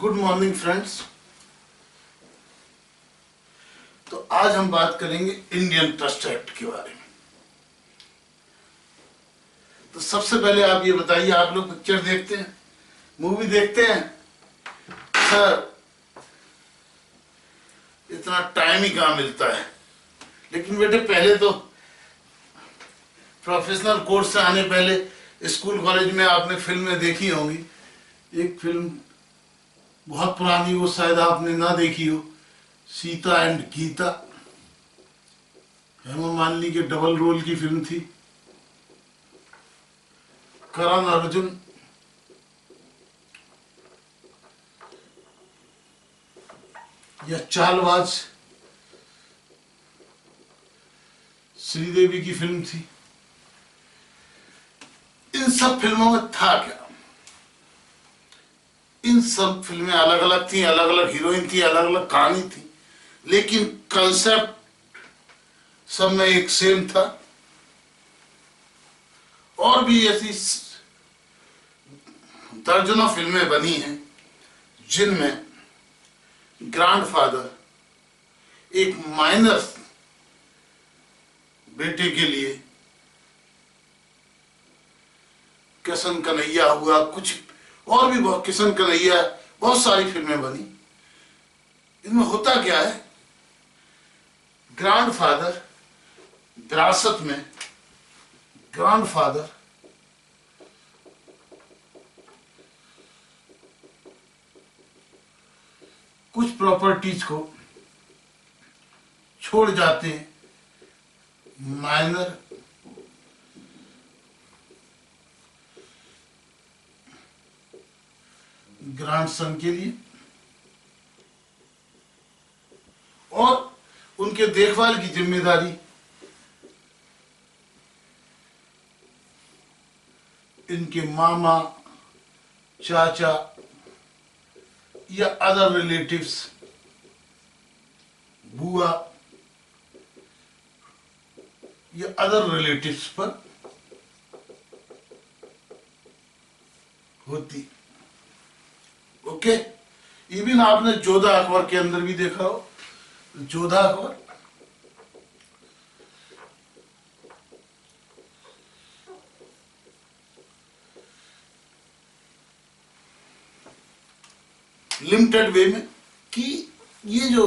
Good morning friends. तो आज हम बात करेंगे इंडियन ट्रस्ट एक्ट के बारे में। तो सबसे पहले आप ये बताइए, आप लोग पिक्चर देखते हैं, मूवी देखते हैं? सर इतना टाइम ही कहाँ मिलता है। लेकिन बेटे पहले तो प्रोफेशनल कोर्स से आने पहले स्कूल कॉलेज में आपने फिल्में देखी होंगी। एक फिल्म बहुत पुरानी, वो शायद आपने ना देखी हो, सीता एंड गीता। हेमा मालिनी के डबल रोल की फिल्म थी। करण अर्जुन, या चालबाज श्रीदेवी की फिल्म थी। इन सब फिल्मों में था क्या? इन सब फिल्में अलग अलग थी, अलग अलग हीरोइन थी, अलग अलग कहानी थी, लेकिन कंसेप्ट सब में एक सेम था। और भी ऐसी दर्जनों फिल्में बनी हैं जिनमें ग्रैंडफादर एक माइनर बेटे के लिए, किशन कन्हैया हुआ, कुछ और भी बहुत, किशन कन्हैया, बहुत सारी फिल्में बनी। इनमें होता क्या है, ग्रैंडफादर विरासत में, ग्रैंडफादर कुछ प्रॉपर्टीज को छोड़ जाते हैं माइनर ग्रैंडसन के लिए, और उनके देखभाल की जिम्मेदारी इनके मामा, चाचा या अदर रिलेटिव्स, बुआ या अदर रिलेटिव्स पर होती। ओके, इवन आपने जोधा अकबर के अंदर भी देखा हो। जोधा अकबर लिमिटेड वे में कि ये जो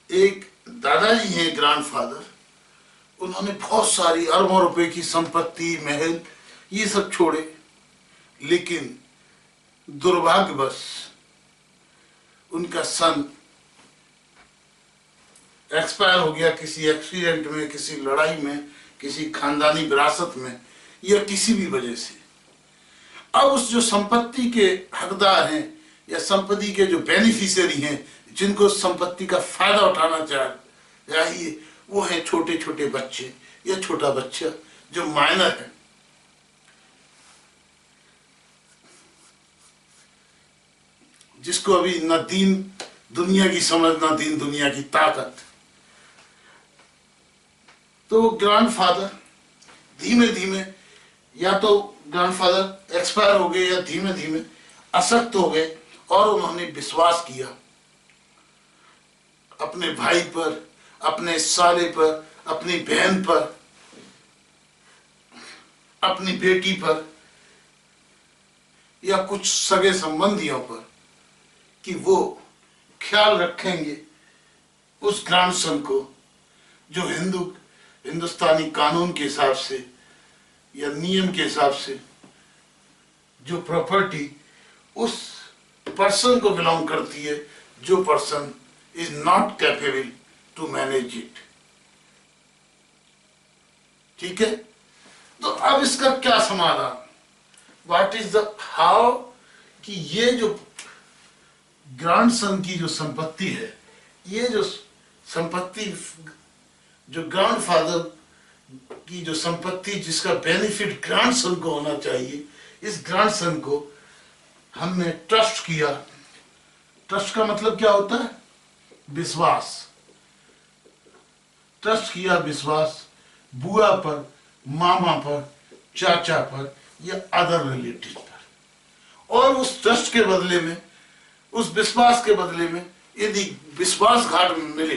एक दादाजी हैं ग्रैंडफादर, उन्होंने बहुत सारी अरबों रुपए की संपत्ति, महल, ये सब छोड़े, लेकिन दुर्भाग्यवश उनका सन एक्सपायर हो गया किसी एक्सीडेंट में, किसी लड़ाई में, किसी खानदानी विरासत में, या किसी भी वजह से। अब उस जो संपत्ति के हकदार हैं या संपत्ति के जो बेनिफिशियरी हैं, जिनको संपत्ति का फायदा उठाना चाहिए, वो हैं छोटे छोटे बच्चे या छोटा बच्चा जो माइनर है। जिसको अभी न दीन दुनिया की समझ, न दीन दुनिया की ताकत। तो ग्रैंडफादर धीमे धीमे, या तो ग्रैंडफादर एक्सपायर हो गए या धीमे धीमे अशक्त हो गए, और उन्होंने विश्वास किया अपने भाई पर, अपने साले पर, अपनी बहन पर, अपनी बेटी पर, या कुछ सगे संबंधियों पर, कि वो ख्याल रखेंगे उस ग्रैंडसन को, जो हिंदुस्तानी कानून के हिसाब से या नियम के हिसाब से जो प्रॉपर्टी उस पर्सन को बिलोंग करती है, जो person is not capable to manage it. ठीक है, तो अब इसका क्या समाधान, व्हाट इज द हाउ, कि ये जो ग्रैंडसन की जो संपत्ति है, ये जो संपत्ति, जो ग्रैंडफादर की जो संपत्ति, जिसका बेनिफिट ग्रैंडसन को होना चाहिए, इस ग्रैंडसन को हमने ट्रस्ट किया। ट्रस्ट का मतलब क्या होता है? विश्वास। ट्रस्ट किया विश्वास बुआ पर, मामा पर, चाचा पर या अदर रिलेटिव पर, और उस ट्रस्ट के बदले में, उस विश्वास के बदले में यदि विश्वासघात मिले,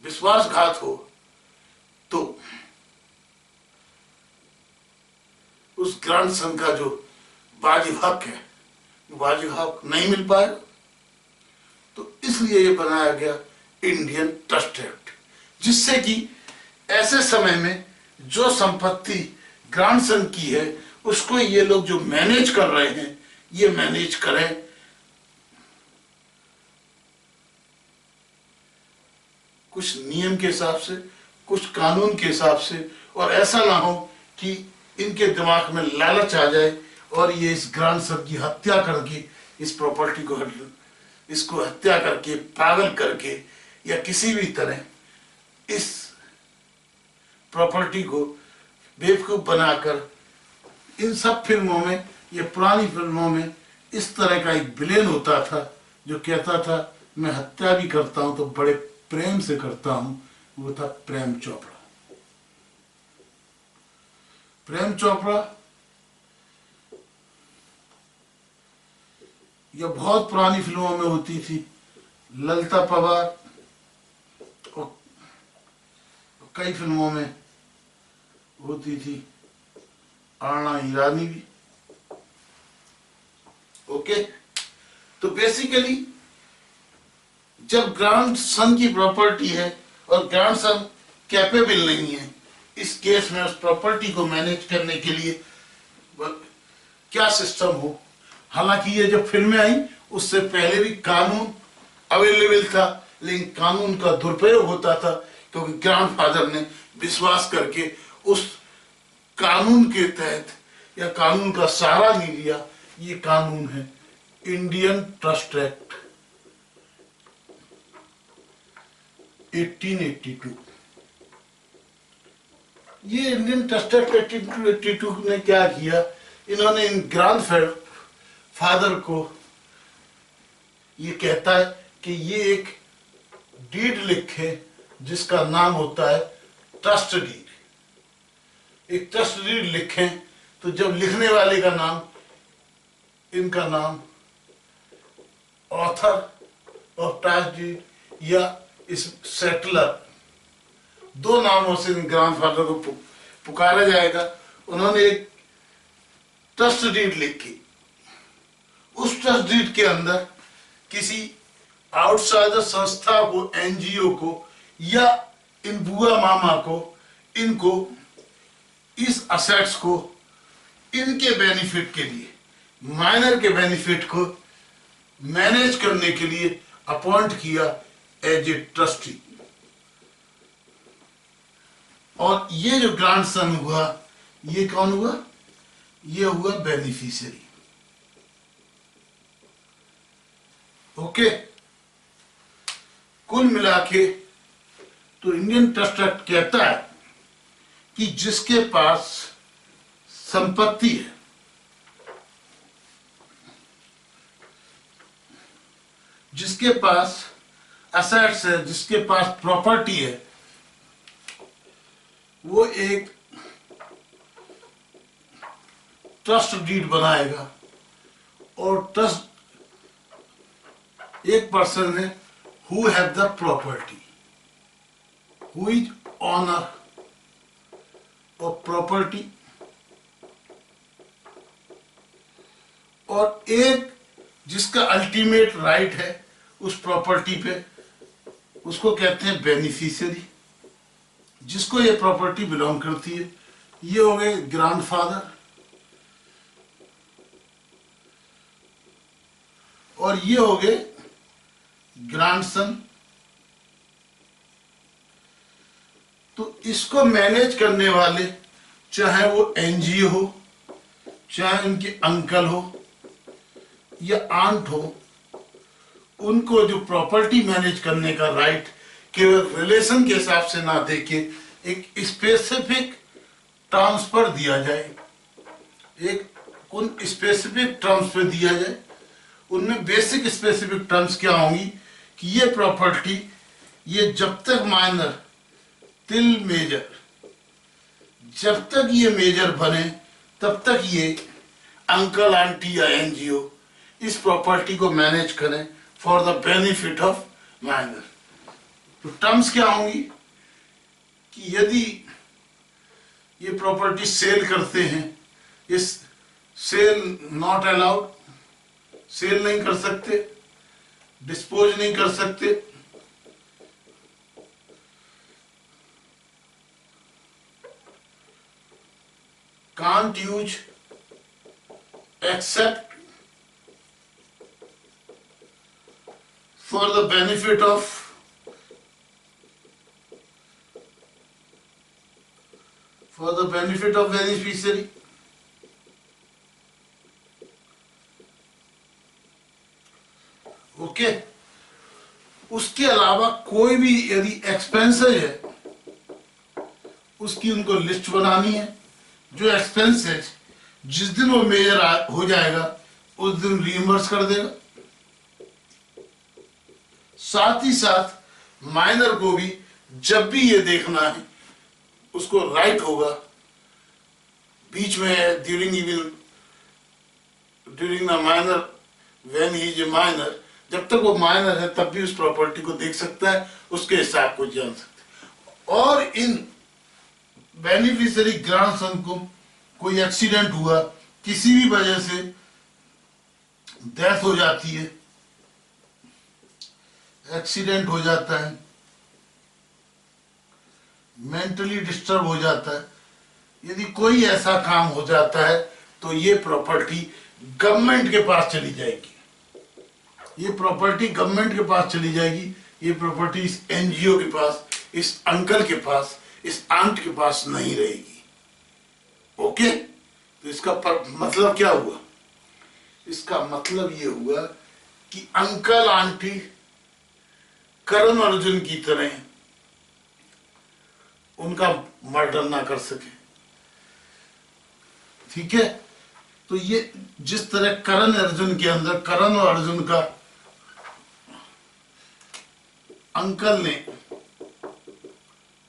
विश्वासघात हो, तो उस ग्रैंडसन का जो वाजिब हक है, वाजिब हक नहीं मिल पाएगा। तो इसलिए ये बनाया गया इंडियन ट्रस्ट एक्ट, जिससे कि ऐसे समय में जो संपत्ति ग्रैंडसन की है उसको ये लोग जो मैनेज कर रहे हैं, ये मैनेज करें कुछ नियम के हिसाब से, कुछ कानून के हिसाब से, और ऐसा ना हो कि इनके दिमाग में लालच आ जाए और ये इस ग्रैंडसन की हत्या करके, इस प्रॉपर्टी को, इसको हत्या करके, पागल करके, या किसी भी तरह इस प्रॉपर्टी को बेवकूफ बनाकर, इन सब फिल्मों में, ये पुरानी फिल्मों में इस तरह का एक विलेन होता था जो कहता था मैं हत्या भी करता हूं तो बड़े प्रेम से करता हूं, वो था प्रेम चोपड़ा। प्रेम चोपड़ा यह बहुत पुरानी फिल्मों में होती थी, ललिता पवार और कई फिल्मों में होती थी, आना ईरानी भी। ओके, तो बेसिकली जब ग्रैंडसन की प्रॉपर्टी है और ग्रैंडसन कैपेबल नहीं है इस केस में उस प्रॉपर्टी को मैनेज करने के लिए, क्या सिस्टम हो। हालांकि ये जब फिल्में आई उससे पहले भी कानून अवेलेबल था, लेकिन कानून का दुरुपयोग होता था क्योंकि ग्रैंडफादर ने विश्वास करके उस कानून के तहत या कानून का सहारा नहीं लिया। ये कानून है इंडियन ट्रस्ट एक्ट 1882। ये इंडियन ट्रस्ट एक्ट 1882 ने क्या किया, इन्होंने इन ग्रैंडफादर को ये कहता है कि ये एक डीड लिखे जिसका नाम होता है ट्रस्ट डीड। एक ट्रस्ट डीड लिखें तो जब लिखने वाले का नाम, इनका नाम ऑथर ऑफ ट्रस्ट डीड या इस सेटलर, दो नामों से इन ग्रैंडफादर को पुकारा जाएगा। उन्होंने एक ट्रस्ट डीड लिखी, उस ट्रस्ट डीड के अंदर किसी आउटसाइडर संस्था को, एनजीओ को या इन बुआ मामा को, इनको इस असेट्स को इनके बेनिफिट के लिए, माइनर के बेनिफिट को मैनेज करने के लिए अपॉइंट किया एज ए ट्रस्टी। और ये जो ग्रैंडसन हुआ, ये कौन हुआ, ये हुआ बेनिफिशियरी। ओके, कुल मिला के तो इंडियन ट्रस्ट एक्ट कहता है कि जिसके पास संपत्ति है, जिसके पास असेट्स है, जिसके पास प्रॉपर्टी है, वो एक ट्रस्ट डीड बनाएगा। और ट्रस्ट एक पर्सन है who have the property, who is owner of property, और एक जिसका अल्टीमेट राइट है उस प्रॉपर्टी पे, उसको कहते हैं बेनिफिशियरी, जिसको ये प्रॉपर्टी बिलोंग करती है। ये हो गए ग्रैंडफादर, और ये हो गए ग्रैंडसन। तो इसको मैनेज करने वाले, चाहे वो एनजीओ हो, चाहे उनके अंकल हो या आंट हो, उनको जो प्रॉपर्टी मैनेज करने का राइट केवल रिलेशन के हिसाब से ना देके एक स्पेसिफिक टर्म्स पर दिया जाए, एक उन स्पेसिफिक टर्म्स पे दिया जाए। उनमें बेसिक स्पेसिफिक टर्म्स क्या होंगी कि ये प्रॉपर्टी, ये जब तक माइनर टिल मेजर, जब तक ये मेजर बने तब तक ये अंकल आंटी या एनजीओ इस प्रॉपर्टी को मैनेज करें for the benefit of minor. तो टर्म्स क्या होंगी कि यदि ये प्रॉपर्टी सेल करते हैं, इस सेल नॉट अलाउड, सेल नहीं कर सकते, डिस्पोज नहीं कर सकते, can't use except for the benefit of beneficiary। Okay. उसके अलावा कोई भी यदि एक्सपेंसेज है उसकी उनको लिस्ट बनानी है। जो एक्सपेंसेज जिस दिन वो मेजर हो जाएगा उस दिन रीइंबर्स कर देगा। साथ ही साथ माइनर को भी जब भी ये देखना है उसको राइट होगा बीच में during the minor when he is a minor, जब तक वो माइनर है तब भी उस प्रॉपर्टी को देख सकता है, उसके हिसाब को जान सकता है। और इन बेनिफिशियरी ग्रांडसन को कोई एक्सीडेंट हुआ, किसी भी वजह से डेथ हो जाती है, एक्सीडेंट हो जाता है, मेंटली डिस्टर्ब हो जाता है, यदि कोई ऐसा काम हो जाता है तो ये प्रॉपर्टी गवर्नमेंट के पास चली जाएगी। ये प्रॉपर्टी गवर्नमेंट के पास चली जाएगी। ये प्रॉपर्टी इस एनजीओ के पास, इस अंकल के पास, इस आंट के पास नहीं रहेगी। ओके। तो इसका मतलब क्या हुआ? इसका मतलब ये हुआ कि अंकल आंटी करण अर्जुन की तरह उनका मर्डर ना कर सके। ठीक है। तो ये जिस तरह करण अर्जुन के अंदर करण और अर्जुन का अंकल ने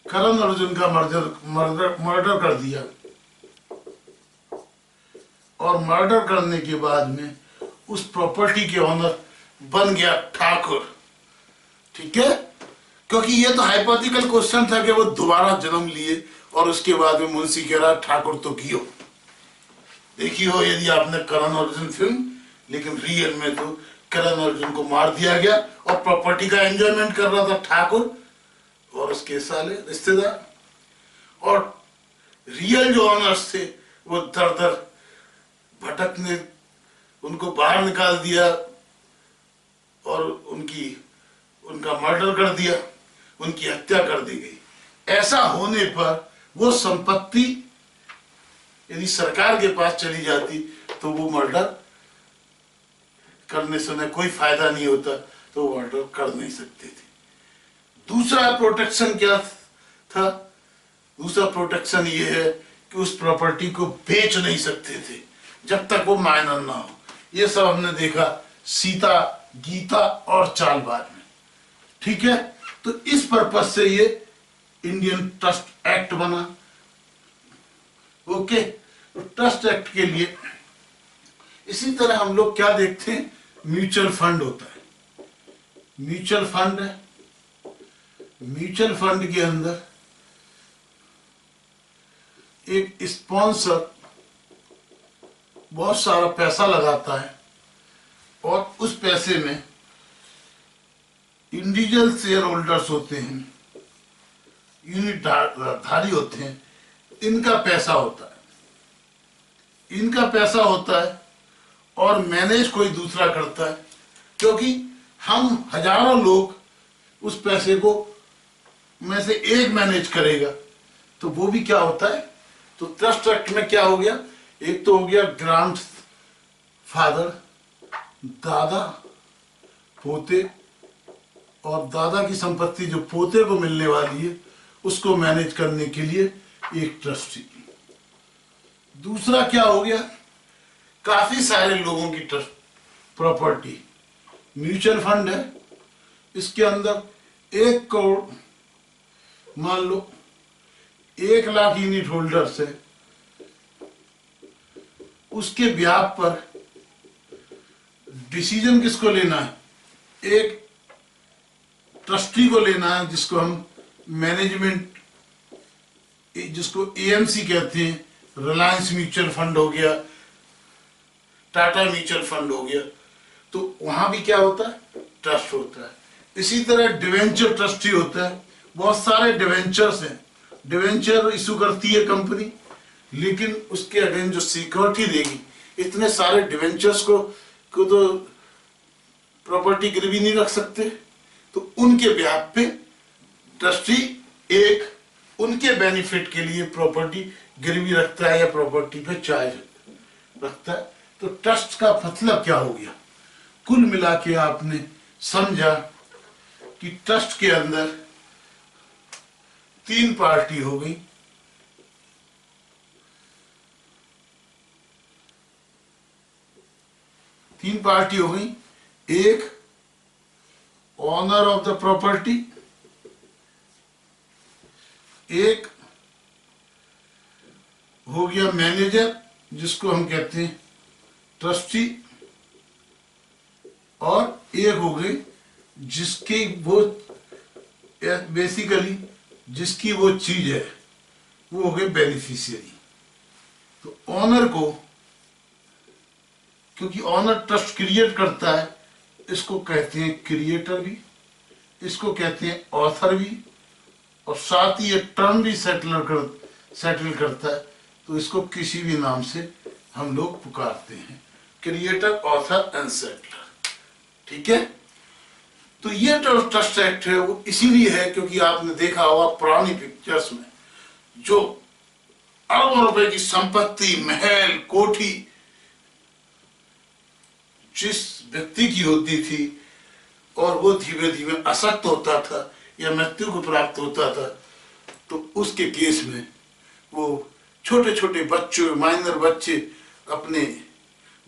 करण अर्जुन का मर्डर कर दिया और मर्डर करने के बाद में उस प्रॉपर्टी के ओनर बन गया ठाकुर। ठीक है। क्योंकि ये तो हाइपोथेटिकल क्वेश्चन था कि वो दोबारा जन्म लिए और उसके बाद में मुंशी कह रहा ठाकुर तो कियो। देखी हो यदि आपने करण अर्जुन फिल्म, लेकिन रियल में तो करण अर्जुन को मार दिया गया और प्रॉपर्टी का एंजॉयमेंट कर रहा था ठाकुर और उसके साले रिश्तेदार। और रियल जो ऑनर्स थे वो दर दर भटकने, उनको बाहर निकाल दिया और उनका मर्डर कर दिया, उनकी हत्या कर दी गई। ऐसा होने पर वो संपत्ति यदि सरकार के पास चली जाती तो वो मर्डर करने से कोई फायदा नहीं होता, तो वो मर्डर कर नहीं सकते थे। दूसरा प्रोटेक्शन क्या था? दूसरा प्रोटेक्शन ये है कि उस प्रॉपर्टी को बेच नहीं सकते थे जब तक वो माइनर ना हो। ये सब हमने देखा सीता, गीता और चालबाज में। ठीक है। तो इस पर्पज से ये इंडियन ट्रस्ट एक्ट बना। ओके। तो ट्रस्ट एक्ट के लिए इसी तरह हम लोग क्या देखते हैं, म्यूचुअल फंड होता है। म्यूचुअल फंड है, म्यूचुअल फंड के अंदर एक स्पॉन्सर बहुत सारा पैसा लगाता है और उस पैसे में इंडिविजुअल शेयर होल्डर्स होते हैं, यूनिट धारी होते हैं, इनका पैसा होता है। इनका पैसा होता है और मैनेज कोई दूसरा करता है, क्योंकि हम हजारों लोग उस पैसे को में से एक मैनेज करेगा, तो वो भी क्या होता है। तो ट्रस्ट एक्ट में क्या हो गया, एक तो हो गया ग्रांड फादर, दादा, पोते, और दादा की संपत्ति जो पोते को मिलने वाली है उसको मैनेज करने के लिए एक ट्रस्टी। दूसरा क्या हो गया, काफी सारे लोगों की ट्रस्ट प्रॉपर्टी। म्यूचुअल फंड है, इसके अंदर 1 करोड़, मान लो 1 लाख यूनिट होल्डर्स है, उसके ब्याह पर डिसीजन किसको लेना है? एक ट्रस्टी को लेना है, जिसको हम मैनेजमेंट, जिसको एएमसी कहते हैं, रिलायंस म्यूचुअल फंड हो गया, टाटा म्यूचुअल फंड हो गया, तो वहां भी क्या होता है? ट्रस्ट होता है। इसी तरह डिवेंचर ट्रस्टी होता है। बहुत सारे डिवेंचर्स हैं, डिवेंचर इशू करती है कंपनी, लेकिन उसके अगेंस्ट जो सिक्योरिटी देगी, इतने सारे डिवेंचर्स को तो प्रॉपर्टी गिरवी नहीं रख सकते, तो उनके ब्याह पे ट्रस्टी एक उनके बेनिफिट के लिए प्रॉपर्टी गिरवी रखता है या प्रॉपर्टी पे चार्ज रखता है। तो ट्रस्ट का मतलब क्या हो गया? कुल मिला के आपने समझा कि ट्रस्ट के अंदर तीन पार्टी हो गई। तीन पार्टी हो गई, एक ओनर ऑफ द प्रॉपर्टी, एक हो गया मैनेजर जिसको हम कहते हैं ट्रस्टी, और एक हो गई जिसकी वो बेसिकली जिसकी वो चीज है वो हो गए बेनिफिशियरी। तो ऑनर को, क्योंकि ऑनर ट्रस्ट क्रिएट करता है, इसको कहते हैं क्रिएटर भी, इसको कहते हैं ऑथर भी, और साथ ही ये टर्म भी सेटल करता है, तो इसको किसी भी नाम से हम लोग पुकारते हैं, क्रिएटर, ऑथर एंड सेटलर। ठीक है? तो ये ट्रस्ट एक्ट है वो इसीलिए है क्योंकि आपने देखा होगा पुरानी पिक्चर्स में, जो अरबों रुपए की संपत्ति, महल, कोठी जिस व्यक्ति की होती थी और वो धीमे धीमे असक्त होता था या मृत्यु को प्राप्त होता था, तो उसके केस में वो छोटे छोटे बच्चों, माइनर बच्चे अपने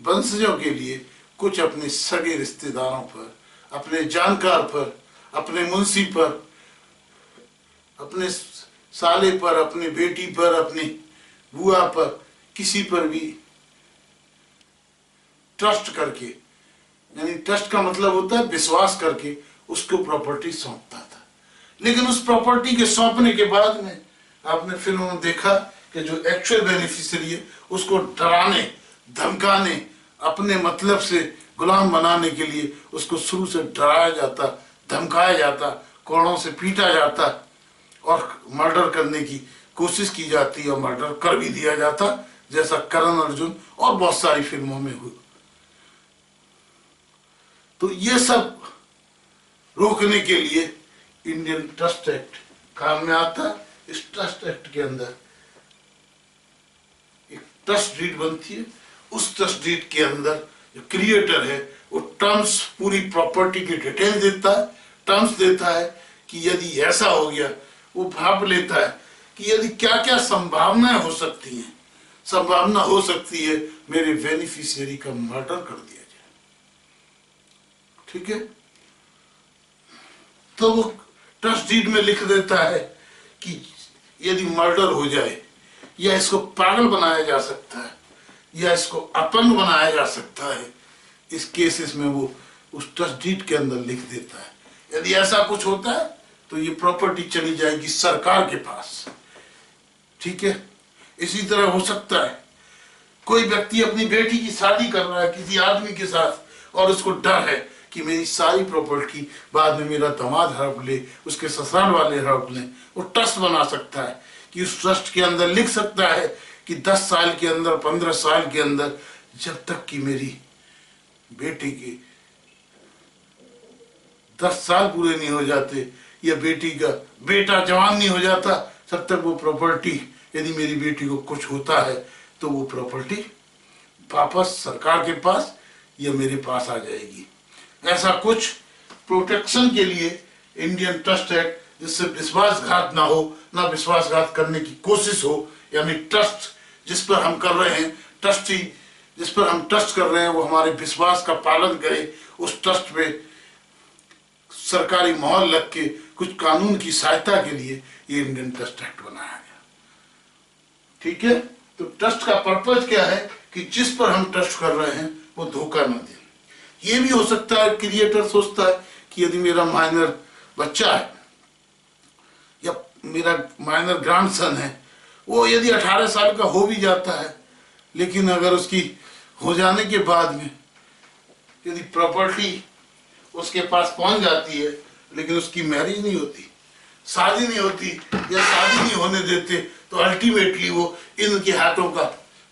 वंशजों के लिए कुछ अपने सगे रिश्तेदारों पर, अपने जानकार पर, अपने मुंशी पर, अपने साले पर, अपनी बेटी पर, अपनी बुआ पर, किसी पर भी ट्रस्ट करके, यानी ट्रस्ट का मतलब होता है विश्वास करके, उसको प्रॉपर्टी सौंपता था। लेकिन उस प्रॉपर्टी के सौंपने के बाद में आपने फिल्मों में देखा कि जो एक्चुअल बेनिफिशियरी है उसको डराने, धमकाने, अपने मतलब से गुलाम बनाने के लिए उसको शुरू से डराया जाता, धमकाया जाता, कोड़ों से पीटा जाता और मर्डर करने की कोशिश की जाती और मर्डर कर भी दिया जाता, जैसा करण अर्जुन और बहुत सारी फिल्मों में हुई। तो ये सब रोकने के लिए इंडियन ट्रस्ट एक्ट काम में आता। इस ट्रस्ट एक्ट के अंदर एक ट्रस्ट डीड बनती है। उस ट्रस्ट डीड के अंदर जो क्रिएटर है वो टर्म्स, पूरी प्रॉपर्टी की डिटेल देता है, टर्म्स देता है कि यदि ऐसा हो गया, वो भाप लेता है कि यदि क्या क्या संभावनाएं हो सकती हैं। संभावना हो सकती है मेरे बेनिफिशियरी का मर्डर कर दिया जाए, ठीक है, तो वो ट्रस्ट डीड में लिख देता है कि यदि मर्डर हो जाए या इसको पागल बनाया जा सकता है या इसको अपंग बनाया जा सकता है, इस केसेस में वो उस ट्रस्ट डीड के अंदर लिख देता है। यदि ऐसा कुछ होता है तो ये प्रॉपर्टी चली जाएगी सरकार के पास, ठीक है। इसी तरह हो सकता है कोई व्यक्ति अपनी बेटी की शादी कर रहा है किसी आदमी के साथ और उसको डर है कि मेरी सारी प्रॉपर्टी बाद में मेरा दामाद हड़प ले, उसके ससुराल वाले हड़प लें। वो ट्रस्ट बना सकता है कि उस ट्रस्ट के अंदर लिख सकता है कि 10 साल के अंदर, 15 साल के अंदर, जब तक कि मेरी बेटी के 10 साल पूरे नहीं हो जाते या बेटी का बेटा जवान नहीं हो जाता, तब तक वो प्रॉपर्टी, यदि मेरी बेटी को कुछ होता है तो वो प्रॉपर्टी वापस सरकार के पास या मेरे पास आ जाएगी। ऐसा कुछ प्रोटेक्शन के लिए इंडियन ट्रस्ट एक्ट, जिससे विश्वासघात ना हो, ना विश्वासघात करने की कोशिश हो, यानी ट्रस्ट जिस पर हम कर रहे हैं, ट्रस्टी जिस पर हम ट्रस्ट कर रहे हैं वो हमारे विश्वास का पालन करे, उस ट्रस्ट पे सरकारी मोहर लग के कुछ कानून की सहायता के लिए ये इंडियन ट्रस्ट एक्ट बनाया गया, ठीक है। तो ट्रस्ट का पर्पज क्या है कि जिस पर हम ट्रस्ट कर रहे हैं वो धोखा न दे। ये भी हो सकता है क्रिएटर सोचता है कि यदि मेरा माइनर बच्चा है या मेरा माइनर ग्रैंडसन है, वो यदि 18 साल का हो भी जाता है, लेकिन अगर उसकी हो जाने के बाद में यदि प्रॉपर्टी उसके पास पहुंच जाती है लेकिन उसकी मैरिज नहीं होती, शादी नहीं होती या शादी नहीं होने देते, तो अल्टीमेटली वो इनके हाथों का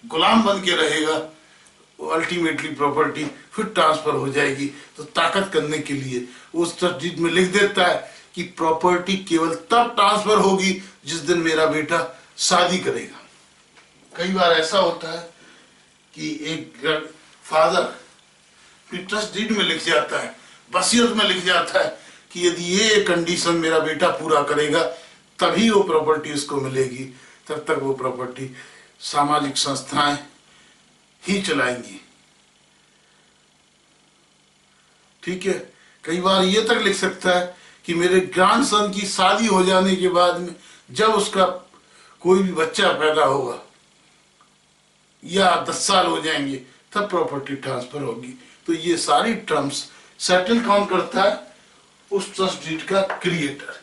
गुलाम बन के रहेगा। वो अल्टीमेटली प्रॉपर्टी फिर ट्रांसफर हो जाएगी। तो ताकत करने के लिए उस तस्दीद में लिख देता है कि प्रॉपर्टी केवल तब ट्रांसफर होगी जिस दिन मेरा बेटा शादी करेगा। कई बार ऐसा होता है कि एक फादर ट्रस्ट डीड में लिख जाता है, वसीयत में लिख जाता है कि यदि ये कंडीशन मेरा बेटा पूरा करेगा तभी वो प्रॉपर्टी उसको मिलेगी, तब तक वो प्रॉपर्टी सामाजिक संस्थाएं ही चलाएंगी। ठीक है। कई बार ये तक लिख सकता है कि मेरे ग्रैंडसन की शादी हो जाने के बाद में जब उसका कोई भी बच्चा पैदा होगा या 10 साल हो जाएंगे तब प्रॉपर्टी ट्रांसफर होगी। तो ये सारी टर्म्स सेटल कौन करता है? उस ट्रस्ट डीड का क्रिएटर।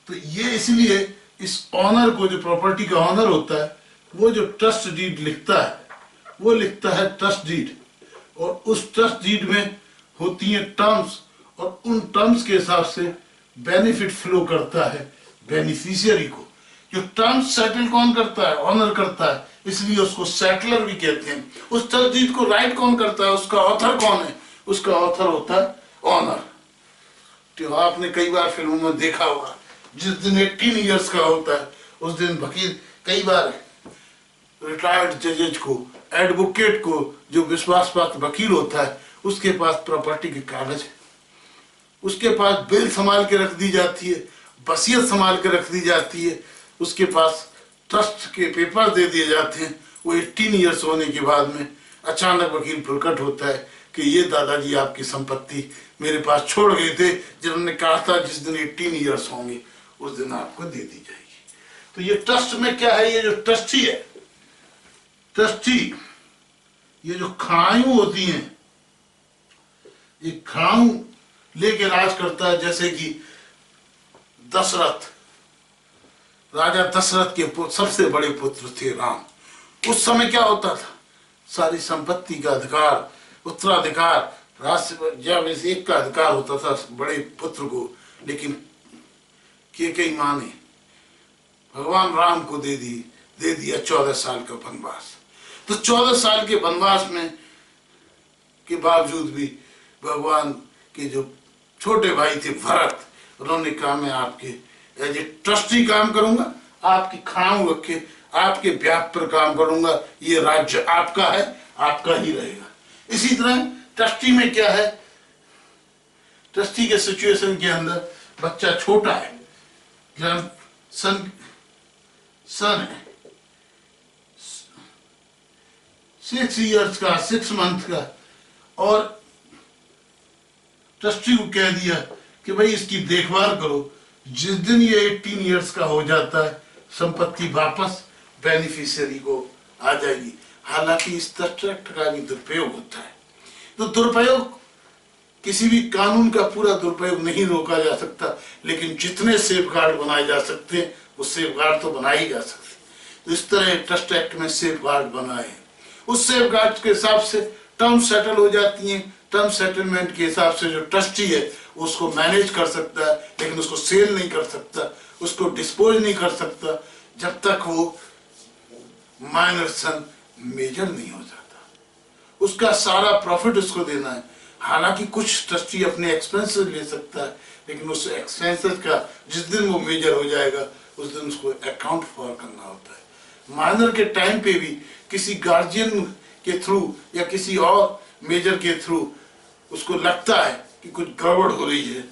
तो ये इसलिए इस ऑनर को, जो प्रॉपर्टी का ऑनर होता है, वो जो ट्रस्ट डीड लिखता है वो लिखता है ट्रस्ट डीड, और उस ट्रस्ट डीड में होती हैं टर्म्स, और उन टर्म्स के हिसाब से बेनिफिट फ्लो करता है बेनिफिशियरी को। जो टर्म्स सेटल कौन करता है? ऑनर करता है, इसलिए उसको सेटलर भी कहते हैं। उस ट्रस्ट डीड को राइट कौन करता है? उसका ऑथर कौन है? उसका ऑथर होता है ऑनर। तो आपने कई बार फिल्मों में देखा होगा, जिस दिन 18 इयर्स का होता है उस दिन वकील, कई बार रिटायर्ड जजेज को, एडवोकेट को, जो विश्वासपात्र वकील होता है, उसके पास प्रॉपर्टी के कागज है, उसके पास बिल संभाल के रख दी जाती है, वसीयत संभाल के रख दी जाती है, उसके पास ट्रस्ट के पेपर दे दिए जाते हैं। वो 18 इयर्स होने के बाद में अचानक वकील प्रकट होता है कि ये दादाजी आपकी संपत्ति मेरे पास छोड़ गए थे, जिन्होंने कहा था जिस दिन 18 इयर्स होंगे उस दिन आपको दे दी जाएगी। तो ये ट्रस्ट में क्या है? ये जो ट्रस्टी है, ट्रस्टी, ये जो खड़ायूं होती हैं, ये खड़ाऊं लेके राज करता है। जैसे कि दशरथ, राजा दशरथ के सबसे बड़े पुत्र थे राम। उस समय क्या होता था? सारी संपत्ति का अधिकार, उत्तराधिकार, राज्य जब इस एक का अधिकार होता था बड़े पुत्र को, लेकिन कई माँ ने भगवान राम को दे दिया 14 साल का वनवास। तो 14 साल के वनवास में के बावजूद भी भगवान के जो छोटे भाई थे भरत, उन्होंने कहा मैं आपके एज ए ट्रस्टी काम करूंगा, आपकी खाऊं रख के आपके ब्याह पर काम करूंगा, ये राज्य आपका है, आपका ही रहेगा। इसी तरह ट्रस्टी में क्या है? ट्रस्टी के सिचुएशन के अंदर बच्चा छोटा है, सन है, 6 इयर्स का, 6 मंथ का, और ट्रस्टी को कह दिया कि भाई इसकी देखभाल करो, जिस दिन ये 18 इयर्स का हो जाता है संपत्ति वापस बेनिफिशियरी को आ जाएगी। हालांकि इस ट्रस्ट का भी दुरुपयोग होता है। तो दुरुपयोग, किसी भी कानून का पूरा दुरुपयोग नहीं रोका जा सकता, लेकिन जितने सेफ गार्ड बनाए जा सकते हैं वो सेफ गार्ड तो बनाए ही जा सकते। तो इस तरह ट्रस्ट एक्ट में सेफ गार्ड बनाए हैं। उस सेफ गार्ड के हिसाब से टर्म सेटल हो जाती हैं। टर्म सेटलमेंट के हिसाब से जो ट्रस्टी है उसको मैनेज कर सकता है, लेकिन उसको सेल नहीं कर सकता, उसको डिस्पोज नहीं कर सकता जब तक वो माइनर सन मेजर नहीं हो जाता। उसका सारा प्रॉफिट उसको देना है। हालांकि कुछ ट्रस्टी अपने एक्सपेंसेस ले सकता है, लेकिन उस एक्सपेंसेस का जिस दिन वो मेजर हो जाएगा उस दिन उसको अकाउंट फॉर करना होता है। माइनर के टाइम पे भी किसी गार्जियन के थ्रू या किसी और मेजर के थ्रू उसको लगता है कि कुछ गड़बड़ हो रही है,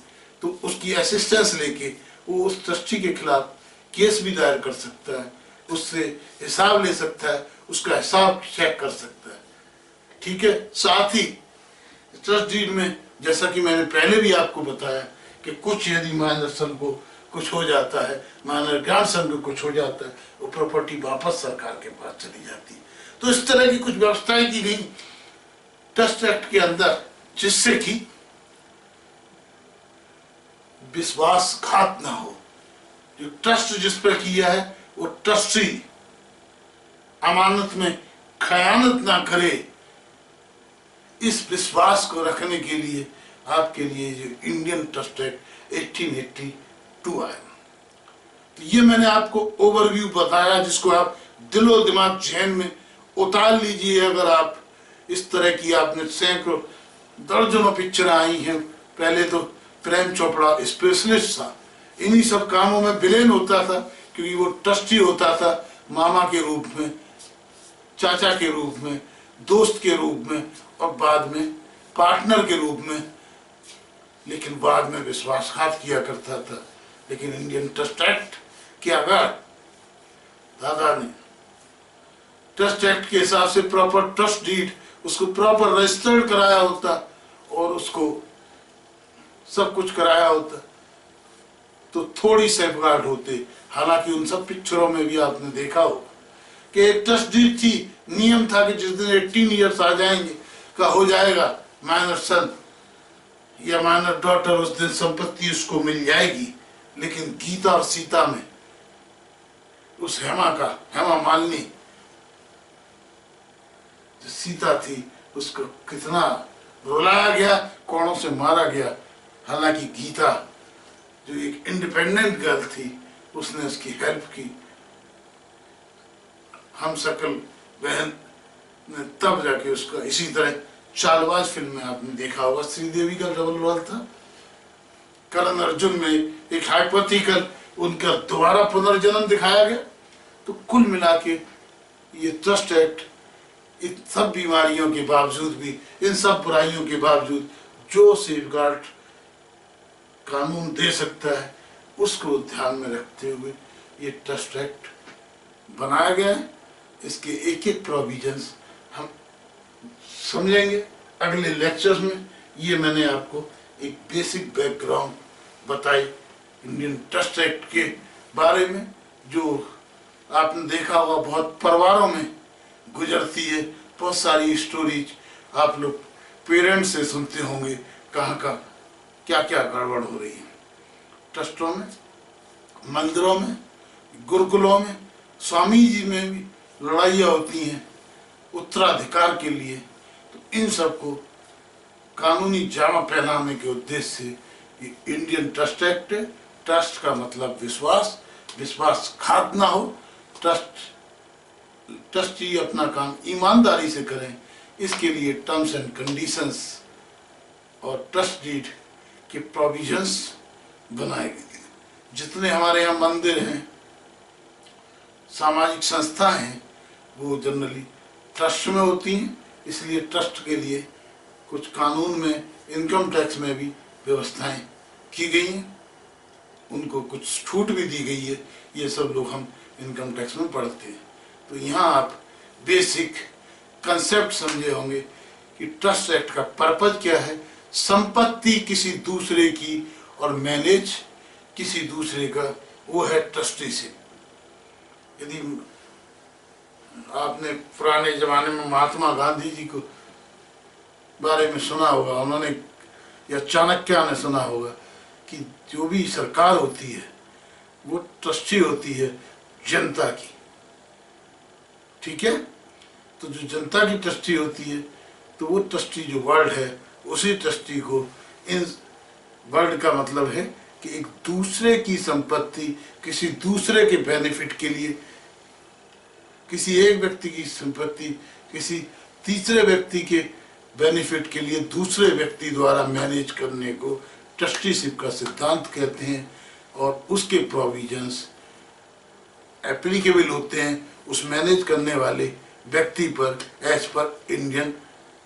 तो उसकी असिस्टेंस लेके वो उस ट्रस्टी के खिलाफ केस भी दायर कर सकता है, उससे हिसाब ले सकता है, उसका हिसाब चेक कर सकता है। ठीक है। साथ ही ट्रस्ट डीड में, जैसा कि मैंने पहले भी आपको बताया, कि कुछ यदि माइनर सन को कुछ हो जाता है, माइनर ग्रैंडसन को कुछ हो जाता है, वो प्रॉपर्टी वापस सरकार के पास चली जाती है। तो इस तरह की कुछ व्यवस्थाएं की गई ट्रस्ट एक्ट के अंदर, जिससे कि विश्वासघात ना हो। जो ट्रस्ट जिस पर किया है वो ट्रस्टी अमानत में खयानत ना करे, इस विश्वास को रखने के लिए आपके लिए जो इंडियन ट्रस्ट एक्ट 1882 आया। तो ये मैंने आपको ओवरव्यू बताया, जिसको आप दिलो दिमाग जहन में उतार लीजिए। अगर आप इस तरह की, आपने सैकड़ों दर्जनों पिक्चर आई हैं। पहले तो प्रेम चोपड़ा स्पेशलिस्ट था, इन्हीं सब कामों में विलेन होता था, क्योंकि वो ट्रस्टी होता था मामा के रूप में, चाचा के रूप में, दोस्त के रूप में और बाद में पार्टनर के रूप में, लेकिन बाद में विश्वासघात किया करता था। लेकिन इंडियन ट्रस्ट एक्ट के अगर दादा ने ट्रस्ट एक्ट के हिसाब से प्रॉपर ट्रस्ट डीड, उसको प्रॉपर रजिस्टर्ड कराया होता और उसको सब कुछ कराया होता तो थोड़ी सेफगार्ड होते। हालांकि उन सब पिक्चरों में भी आपने देखा हो कि एक ट्रस्ट डीड थी, नियम था कि जिस दिन 18 ईयर्स आ जाएंगे का हो जाएगा माइनर सन या माइनर डॉटर, उस दिन संपत्ति उसको मिल जाएगी। लेकिन गीता और सीता में उस हेमा मालिनी जो सीता थी, उसको कितना रुलाया गया, कोड़ों से मारा गया। हालांकि गीता जो एक इंडिपेंडेंट गर्ल थी, उसने उसकी हेल्प की। हम सकल बहन ने तब जाके उसका, इसी तरह चालबाज फिल्म में आपने देखा होगा, श्रीदेवी का डबल रोल था। करण अर्जुन में एक हाइपोथेटिकल उनका दोबारा पुनर्जन्म दिखाया गया। तो कुल मिला के ये ट्रस्ट एक्ट इन सब बीमारियों के बावजूद भी, इन सब बुराइयों के बावजूद जो सेफगार्ड कानून दे सकता है, उसको ध्यान में रखते हुए ये ट्रस्ट एक्ट बनाया गया है। इसके एक एक प्रोविजंस हम समझेंगे अगले लेक्चर्स में। ये मैंने आपको एक बेसिक बैकग्राउंड बताई इंडियन ट्रस्ट एक्ट के बारे में, जो आपने देखा होगा बहुत परिवारों में गुजरती है। बहुत सारी स्टोरीज आप लोग पेरेंट्स से सुनते होंगे, कहाँ का क्या क्या गड़बड़ हो रही है ट्रस्टों में, मंदिरों में, गुरुकुलों में, स्वामी जी में भी लड़ाइयाँ होती हैं उत्तराधिकार के लिए। तो इन सबको कानूनी जामा पहनाने के उद्देश्य से ये इंडियन ट्रस्ट एक्ट है। ट्रस्ट का मतलब विश्वास, विश्वासघात ना हो, ट्रस्टी अपना काम ईमानदारी से करें। इसके लिए टर्म्स एंड कंडीशंस और ट्रस्ट डीड के प्रोविजंस बनाए गए। जितने हमारे यहाँ मंदिर हैं, सामाजिक संस्था हैं, वो जनरली ट्रस्ट में होती हैं। इसलिए ट्रस्ट के लिए कुछ कानून में, इनकम टैक्स में भी व्यवस्थाएं की गई हैं, उनको कुछ छूट भी दी गई है। ये सब लोग हम इनकम टैक्स में पढ़ते हैं। तो यहाँ आप बेसिक कंसेप्ट समझे होंगे कि ट्रस्ट एक्ट का पर्पज क्या है। संपत्ति किसी दूसरे की और मैनेज किसी दूसरे का, वो है ट्रस्टीशिप। यदि आपने पुराने जमाने में महात्मा गांधी जी को बारे में सुना होगा, उन्होंने या चाणक्य ने सुना होगा कि जो भी सरकार होती है वो ट्रस्टी होती है जनता की, ठीक है। तो जो जनता की ट्रस्टी होती है, तो वो ट्रस्टी जो वर्ड है, उसी ट्रस्टी को, इन वर्ड का मतलब है कि एक दूसरे की संपत्ति किसी दूसरे के बेनिफिट के लिए, किसी एक व्यक्ति की संपत्ति किसी तीसरे व्यक्ति के बेनिफिट के लिए दूसरे व्यक्ति द्वारा मैनेज करने को ट्रस्टीशिप का सिद्धांत कहते हैं। और उसके प्रोविजंस एप्लीकेबल होते हैं उस मैनेज करने वाले व्यक्ति पर, as per Indian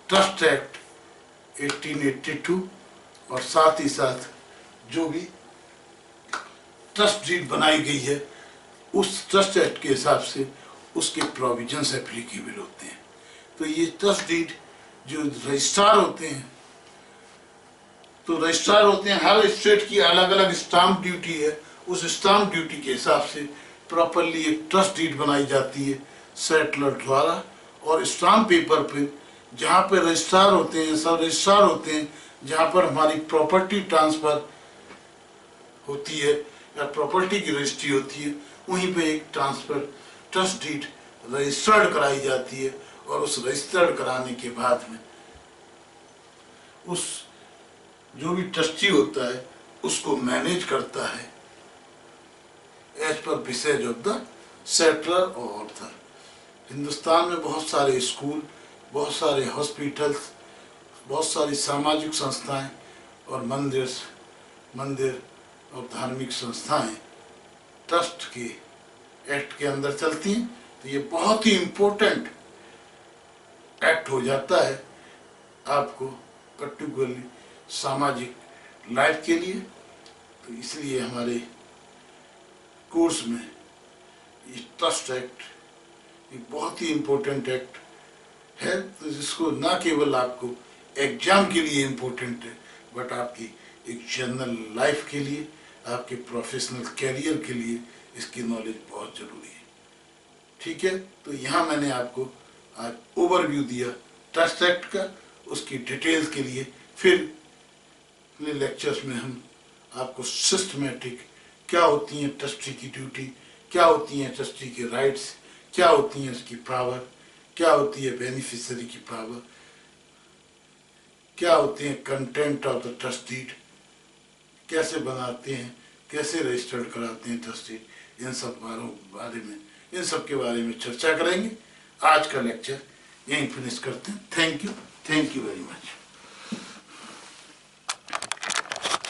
trust act 1882। और साथ ही साथ जो भी ट्रस्ट डीड बनाई गई है, उस ट्रस्ट एक्ट के हिसाब से उसके प्रोविजंस एप्लीकेबल होते हैं। तो ये ट्रस्ट डीड जो रजिस्ट्रार होते हैं, तो रजिस्ट्रार होते हैं, हर स्टेट की अलग अलग स्टाम्प ड्यूटी है। उस स्टाम्प ड्यूटी के हिसाब से प्रॉपरली एक ट्रस्ट डीड बनाई जाती है सेटलर द्वारा, और स्टाम्प पेपर पे जहाँ पे रजिस्ट्रार होते हैं, सब रजिस्ट्रार होते हैं, जहाँ पर हमारी प्रॉपर्टी ट्रांसफर होती है या प्रॉपर्टी की रजिस्ट्री होती है, वहीं पे एक ट्रांसफर ट्रस्ट डीड रजिस्टर्ड कराई जाती है। और उस रजिस्टर्ड कराने के बाद में उस जो भी ट्रस्टी होता है उसको मैनेज करता है as per views of the settler और ऑथर। हिंदुस्तान में बहुत सारे स्कूल, बहुत सारे हॉस्पिटल्स, बहुत सारी सामाजिक संस्थाएं और मंदिर और धार्मिक संस्थाएं ट्रस्ट के एक्ट के अंदर चलती हैं। तो ये बहुत ही इम्पोर्टेंट एक्ट हो जाता है आपको पर्टिकुलरली सामाजिक लाइफ के लिए। तो इसलिए हमारे कोर्स में ये ट्रस्ट एक्ट एक बहुत ही इम्पोर्टेंट एक्ट है, तो जिसको ना केवल आपको एग्जाम के लिए इम्पोर्टेंट है, बट आपकी एक जनरल लाइफ के लिए, आपके प्रोफेशनल कैरियर के लिए इसकी नॉलेज बहुत ज़रूरी है। ठीक है, तो यहाँ मैंने आपको आज ओवरव्यू दिया ट्रस्ट एक्ट का। उसकी डिटेल्स के लिए फिर अगले लेक्चर्स में हम आपको सिस्टमेटिक क्या होती हैं ट्रस्टी की ड्यूटी, क्या होती हैं ट्रस्टी के राइट्स, क्या होती हैं उसकी पावर, क्या होती है बेनिफिशियरी की पावर, क्या होते हैं content of the trust deed, कैसे बनाते हैं, कैसे रजिस्टर्ड कराते हैं ट्रस्ट डीड, इन सब के बारे में चर्चा करेंगे। आज का लेक्चर यहीं फिनिश करते हैं। Thank you very much.